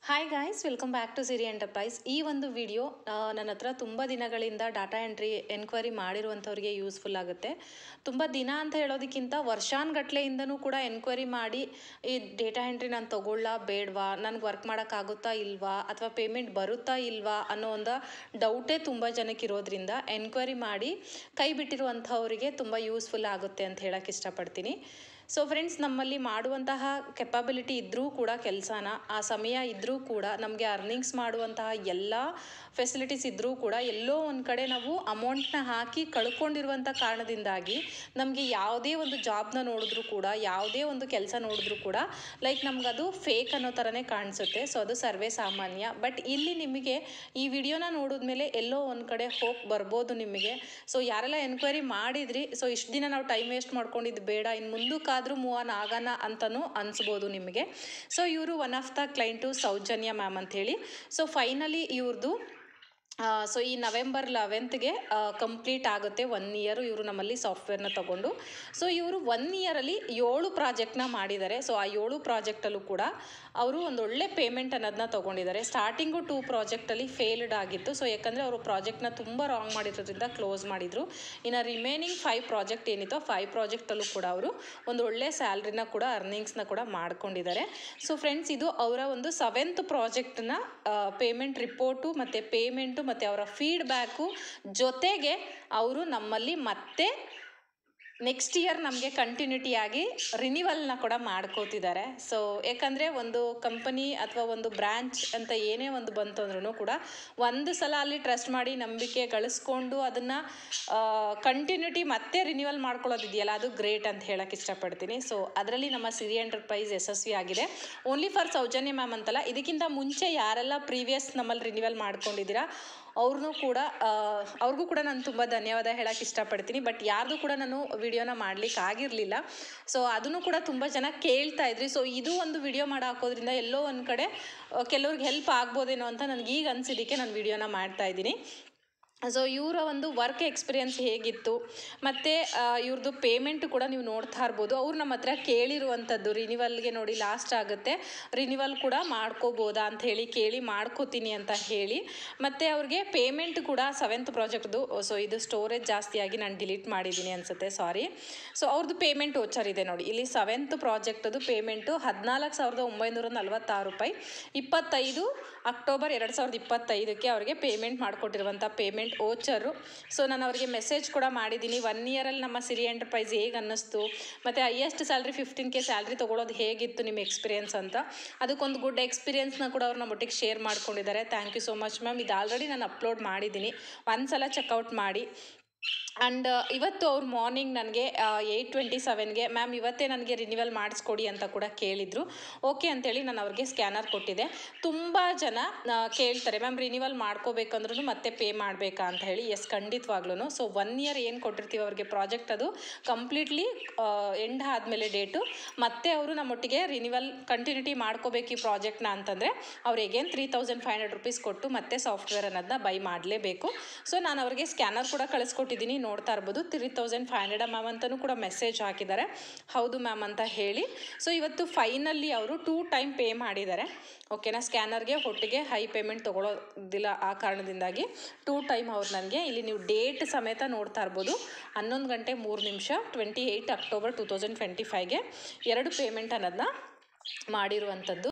Hi guys, welcome back to Siri enterprise. ಈ ಒಂದು video ನನ್ನ ಹತ್ರ ತುಂಬ ದಿನಗಳಿಂದ ಡಾಟಾ ಎಂಟ್ರಿ ಎನ್ಕ್ವೈರಿ ಮಾಡಿರುವಂಥವ್ರಿಗೆ ಯೂಸ್ಫುಲ್ ಆಗುತ್ತೆ. ತುಂಬ ದಿನ ಅಂತ ಹೇಳೋದಕ್ಕಿಂತ ವರ್ಷಾನುಗಟ್ಲೆಯಿಂದನೂ ಕೂಡ ಎನ್ಕ್ವೈರಿ ಮಾಡಿ ಈ ಡೇಟಾ ಎಂಟ್ರಿ ನಾನು ತೊಗೊಳ್ಳಾ ಬೇಡವಾ, ನನಗೆ ವರ್ಕ್ ಮಾಡೋಕ್ಕಾಗುತ್ತಾ ಇಲ್ವಾ, ಅಥವಾ ಪೇಮೆಂಟ್ ಬರುತ್ತಾ ಇಲ್ವಾ ಅನ್ನೋ ಒಂದು ಡೌಟೇ ತುಂಬ ಜನಕ್ಕೆ ಇರೋದ್ರಿಂದ ಎನ್ಕ್ವೈರಿ ಮಾಡಿ ಕೈ ಬಿಟ್ಟಿರುವಂಥವರಿಗೆ ತುಂಬ ಯೂಸ್ಫುಲ್ ಆಗುತ್ತೆ ಅಂತ ಹೇಳೋಕ್ಕೆ ಇಷ್ಟಪಡ್ತೀನಿ. ಸೊ ಫ್ರೆಂಡ್ಸ್, ನಮ್ಮಲ್ಲಿ ಮಾಡುವಂತಹ ಕೆಪಾಬಿಲಿಟಿ ಇದ್ದರೂ ಕೂಡ ಕೆಲಸನ ಆ ಸಮಯ ಇದ್ದರೂ ಕೂಡ ನಮಗೆ ಅರ್ನಿಂಗ್ಸ್ ಮಾಡುವಂತಹ ಎಲ್ಲ ಫೆಸಿಲಿಟೀಸ್ ಇದ್ದರೂ ಕೂಡ ಎಲ್ಲೋ ಒಂದು ಕಡೆ ನಾವು ಅಮೌಂಟ್ನ ಹಾಕಿ ಕಳ್ಕೊಂಡಿರುವಂಥ ಕಾರಣದಿಂದಾಗಿ ನಮಗೆ ಯಾವುದೇ ಒಂದು ಜಾಬ್ನ ನೋಡಿದ್ರೂ ಕೂಡ, ಯಾವುದೇ ಒಂದು ಕೆಲಸ ನೋಡಿದ್ರೂ ಕೂಡ ಲೈಕ್ ನಮಗದು ಫೇಕ್ ಅನ್ನೋ ಥರನೇ ಕಾಣಿಸುತ್ತೆ. ಸೊ ಅದು ಸರ್ವೇ ಸಾಮಾನ್ಯ. ಬಟ್ ಇಲ್ಲಿ ನಿಮಗೆ ಈ ವಿಡಿಯೋನ ನೋಡಿದ್ಮೇಲೆ ಎಲ್ಲೋ ಒಂದು ಕಡೆ ಹೋಪ್ ಬರ್ಬೋದು ನಿಮಗೆ. ಸೊ ಯಾರೆಲ್ಲ ಎನ್ಕ್ವೈರಿ ಮಾಡಿದ್ರಿ, ಸೊ ಇಷ್ಟು ದಿನ ನಾವು ಟೈಮ್ ವೇಸ್ಟ್ ಮಾಡ್ಕೊಂಡಿದ್ದು ಬೇಡ, ಇನ್ನು ಮುಂದಕ್ಕಾದರೂ ಮೂವ್ ಆನ್ ಆಗೋಣ ಅಂತಲೂ ಅನಿಸ್ಬೋದು ನಿಮಗೆ. ಸೊ ಇವರು one of the client Soujanya ma'am ಅಂಥೇಳಿ. ಸೊ ಫೈನಲಿ ಇವ್ರದ್ದು ಸೊ ಈ ನವೆಂಬರ್ 11ಗೆ ಕಂಪ್ಲೀಟ್ ಆಗುತ್ತೆ 1 ಇಯರು ಇವರು ನಮ್ಮಲ್ಲಿ ಸಾಫ್ಟ್ವೇರ್ನ ತೊಗೊಂಡು. ಸೊ ಇವರು 1 ಇಯರಲ್ಲಿ 7 ಪ್ರಾಜೆಕ್ಟ್ನ ಮಾಡಿದ್ದಾರೆ. ಸೊ ಆ 7 ಪ್ರಾಜೆಕ್ಟಲ್ಲೂ ಕೂಡ ಅವರು ಒಂದು ಒಳ್ಳೆ ಪೇಮೆಂಟ್ ಅನ್ನೋದನ್ನ ತೊಗೊಂಡಿದ್ದಾರೆ. ಸ್ಟಾರ್ಟಿಂಗು 2 ಪ್ರಾಜೆಕ್ಟಲ್ಲಿ ಫೇಲ್ಡ್ ಆಗಿತ್ತು. ಸೊ ಯಾಕಂದರೆ ಅವರು ಪ್ರಾಜೆಕ್ಟ್ನ ತುಂಬ ರಾಂಗ್ ಮಾಡಿರೋದ್ರಿಂದ ಕ್ಲೋಸ್ ಮಾಡಿದರು. ಇನ್ನು ರಿಮೈನಿಂಗ್ 5 ಪ್ರಾಜೆಕ್ಟ್ ಏನಿತ್ತೋ 5 ಪ್ರಾಜೆಕ್ಟಲ್ಲೂ ಕೂಡ ಅವರು ಒಂದು ಒಳ್ಳೆ ಸ್ಯಾಲ್ರಿನ ಕೂಡ ಅರ್ನಿಂಗ್ಸ್ನ ಕೂಡ ಮಾಡ್ಕೊಂಡಿದ್ದಾರೆ. ಸೊ ಫ್ರೆಂಡ್ಸ್, ಇದು ಅವರ ಒಂದು 7th ಪ್ರಾಜೆಕ್ಟ್ನ ಪೇಮೆಂಟ್ ರಿಪೋರ್ಟು ಮತ್ತು ಪೇಮೆಂಟು ಮತ್ತು ಅವರ ಫೀಡ್ಬ್ಯಾಕು ಜೊತೆಗೆ ಅವರು ನಮ್ಮಲ್ಲಿ ಮತ್ತೆ ನೆಕ್ಸ್ಟ್ ಇಯರ್ ನಮಗೆ ಕಂಟಿನ್ಯೂಟಿಯಾಗಿ ರಿನಿವಲ್ನ ಕೂಡ ಮಾಡ್ಕೋತಿದ್ದಾರೆ. ಸೊ ಯಾಕಂದರೆ ಒಂದು ಕಂಪನಿ ಅಥವಾ ಒಂದು ಬ್ರ್ಯಾಂಚ್ ಅಂತ ಏನೇ ಒಂದು ಬಂತು ಅಂದ್ರೂ ಕೂಡ ಒಂದು ಸಲ ಅಲ್ಲಿ ಟ್ರಸ್ಟ್ ಮಾಡಿ ನಂಬಿಕೆ ಗಳಿಸ್ಕೊಂಡು ಅದನ್ನು ಕಂಟಿನ್ಯೂಟಿ ಮತ್ತೆ ರಿನಿವಲ್ ಮಾಡ್ಕೊಳ್ಳೋದಿದೆಯಲ್ಲ, ಅದು ಗ್ರೇಟ್ ಅಂತ ಹೇಳೋಕ್ಕೆ ಇಷ್ಟಪಡ್ತೀನಿ. ಸೊ ಅದರಲ್ಲಿ ನಮ್ಮ ಸಿರಿ ಎಂಟರ್ಪ್ರೈಸ್ ಯಶಸ್ವಿ ಆಗಿದೆ. ಓನ್ಲಿ ಫಾರ್ ಸೌಜನ್ಯ ಮ್ಯಾಮ್ ಅಂತಲ್ಲ, ಇದಕ್ಕಿಂತ ಮುಂಚೆ ಯಾರೆಲ್ಲ ಪ್ರೀವಿಯಸ್ ನಮ್ಮಲ್ಲಿ ರಿನಿವಲ್ ಮಾಡ್ಕೊಂಡಿದ್ದೀರಾ ಅವ್ರಿಗೂ ಕೂಡ ನಾನು ತುಂಬ ಧನ್ಯವಾದ ಹೇಳೋಕ್ಕೆ ಇಷ್ಟಪಡ್ತೀನಿ. ಬಟ್ ಯಾರ್ದು ಕೂಡ ನಾನು ವಿಡಿಯೋನ ಮಾಡಲಿಕ್ಕೆ ಆಗಿರಲಿಲ್ಲ. ಸೊ ಅದನ್ನು ಕೂಡ ತುಂಬ ಜನ ಕೇಳ್ತಾ ಇದ್ರಿ. ಸೊ ಇದು ಒಂದು ವಿಡಿಯೋ ಮಾಡಿ ಹಾಕೋದ್ರಿಂದ ಎಲ್ಲೋ ಒಂದು ಕಡೆ ಕೆಲವ್ರಿಗೆ ಹೆಲ್ಪ್ ಆಗ್ಬೋದೇನೋ ಅಂತ ನನಗೆ ಈಗ ಅನಿಸಿದ್ದಕ್ಕೆ ನಾನು ವಿಡಿಯೋನ ಮಾಡ್ತಾ ಇದ್ದೀನಿ. ಸೊ ಇವರ ಒಂದು ವರ್ಕ್ ಎಕ್ಸ್ಪೀರಿಯನ್ಸ್ ಹೇಗಿತ್ತು ಮತ್ತು ಇವ್ರದ್ದು ಪೇಮೆಂಟ್ ಕೂಡ ನೀವು ನೋಡ್ತಾ ಇರ್ಬೋದು. ಅವ್ರು ನಮ್ಮ ಹತ್ರ ಕೇಳಿರುವಂಥದ್ದು ರಿನಿವಲ್ಗೆ ನೋಡಿ ಲಾಸ್ಟ್ ಆಗುತ್ತೆ, ರಿನಿವಲ್ ಕೂಡ ಮಾಡ್ಕೋಬೋದಾ ಅಂತ ಹೇಳಿ ಕೇಳಿ ಮಾಡ್ಕೋತೀನಿ ಅಂತ ಹೇಳಿ. ಮತ್ತು ಅವ್ರಿಗೆ ಪೇಮೆಂಟ್ ಕೂಡ 7th ಪ್ರಾಜೆಕ್ಟ್ದು, ಸೊ ಇದು ಸ್ಟೋರೇಜ್ ಜಾಸ್ತಿಯಾಗಿ ನಾನು ಡಿಲೀಟ್ ಮಾಡಿದ್ದೀನಿ ಅನಿಸುತ್ತೆ, ಸಾರಿ. ಸೊ ಅವ್ರದ್ದು ಪೇಮೆಂಟ್ ವೋಚರ್ ಇದೆ ನೋಡಿ ಇಲ್ಲಿ. 7th ಪ್ರಾಜೆಕ್ಟದು ಪೇಮೆಂಟು 14,946 ರೂಪಾಯಿ 25 ಅಕ್ಟೋಬರ್ 2025ಕ್ಕೆ ಅವರಿಗೆ ಪೇಮೆಂಟ್ ಮಾಡಿಕೊಟ್ಟಿರುವಂಥ ಪೇಮೆಂಟ್ ವೋಚರು. ಸೊ ನಾನು ಅವರಿಗೆ ಮೆಸೇಜ್ ಕೂಡ ಮಾಡಿದ್ದೀನಿ, 1 ಇಯರಲ್ಲಿ ನಮ್ಮ ಸಿರಿ ಎಂಟರ್ಪ್ರೈಸ್ ಹೇಗೆ ಅನ್ನಿಸ್ತು, ಮತ್ತು ಹೈಯೆಸ್ಟ್ ಸ್ಯಾಲ್ರಿ 15K ಸ್ಯಾಲ್ರಿ ತೊಗೊಳೋದು ಹೇಗಿತ್ತು ನಿಮ್ಮ ಎಕ್ಸ್ಪೀರಿಯನ್ಸ್ ಅಂತ. ಅದಕ್ಕೊಂದು ಗುಡ್ ಎಕ್ಸ್ಪೀರಿಯನ್ಸ್ನ ಕೂಡ ಅವ್ರು ನಮ್ಮ ಒಟ್ಟಿಗೆ ಶೇರ್ ಮಾಡ್ಕೊಂಡಿದ್ದಾರೆ. Thank you so much ma'am. ಇದು ಆಲ್ರೆಡಿ ನಾನು ಅಪ್ಲೋಡ್ ಮಾಡಿದ್ದೀನಿ, ಒಂದು ಸಲ ಚೆಕ್ಔಟ್ ಮಾಡಿ. ಆ್ಯಂಡ್ ಇವತ್ತು ಅವ್ರು ಮಾರ್ನಿಂಗ್ ನನಗೆ 8:27ಗೆ ಮ್ಯಾಮ್ ಇವತ್ತೇ ನನಗೆ ರಿನಿವಲ್ ಮಾಡಿಸ್ಕೊಡಿ ಅಂತ ಕೂಡ ಕೇಳಿದರು. ಓಕೆ ಅಂತೇಳಿ ನಾನು ಅವ್ರಿಗೆ ಸ್ಕ್ಯಾನರ್ ಕೊಟ್ಟಿದ್ದೆ. ತುಂಬ ಜನ ಕೇಳ್ತಾರೆ, ಮ್ಯಾಮ್ ರಿನಿವಲ್ ಮಾಡ್ಕೋಬೇಕಂದ್ರೂ ಮತ್ತೆ ಪೇ ಮಾಡಬೇಕಾ ಅಂತ ಹೇಳಿ. ಎಸ್, ಖಂಡಿತವಾಗ್ಲೂ. ಸೊ 1 ಇಯರ್ ಏನು ಕೊಟ್ಟಿರ್ತೀವಿ ಅವ್ರಿಗೆ ಪ್ರಾಜೆಕ್ಟ್, ಅದು ಕಂಪ್ಲೀಟ್ಲಿ ಎಂಡ್ ಆದಮೇಲೆ ಡೇಟು ಮತ್ತೆ ಅವರು ನಮ್ಮೊಟ್ಟಿಗೆ ರಿನಿವಲ್ ಕಂಟಿನ್ಯೂಟಿ ಮಾಡ್ಕೋಬೇಕು ಈ ಪ್ರಾಜೆಕ್ಟ್ನ ಅಂತಂದರೆ ಅವ್ರು ಎಗೇನ್ 3,500 ರೂಪೀಸ್ ಕೊಟ್ಟು ಮತ್ತೆ ಸಾಫ್ಟ್ವೇರ್ ಅನ್ನೋದನ್ನ ಬೈ ಮಾಡಲೇಬೇಕು. ಸೊ ನಾನು ಅವ್ರಿಗೆ ಸ್ಕ್ಯಾನರ್ ಕೂಡ ಕಳಿಸ್ಕೊಟ್ಟಿದ್ದೀನಿ, ನೋಡ್ತಾ ಇರ್ಬೋದು. 3,500 ಮ್ಯಾಮ್ ಅಂತಲೂ ಕೂಡ ಮೆಸೇಜ್ ಹಾಕಿದ್ದಾರೆ, ಹೌದು ಮ್ಯಾಮ್ ಅಂತ ಹೇಳಿ. ಸೊ ಇವತ್ತು ಫೈನಲಿ ಅವರು 2 ಟೈಮ್ ಪೇ ಮಾಡಿದ್ದಾರೆ. ಓಕೆನಾ, ಸ್ಕ್ಯಾನರ್ಗೆ ಒಟ್ಟಿಗೆ ಹೈ ಪೇಮೆಂಟ್ ತೊಗೊಳೋದಿಲ್ಲ ಆ ಕಾರಣದಿಂದಾಗಿ 2 ಟೈಮ್ ಅವ್ರು ನನಗೆ ಇಲ್ಲಿ ನೀವು ಡೇಟ್ ಸಮೇತ ನೋಡ್ತಾ ಇರ್ಬೋದು. 11 ಗಂಟೆ 3 ನಿಮಿಷ 28 ಅಕ್ಟೋಬರ್ 2025ಗೆ 2 ಪೇಮೆಂಟ್ ಅನ್ನೋದನ್ನ ಮಾಡಿರುವಂಥದ್ದು.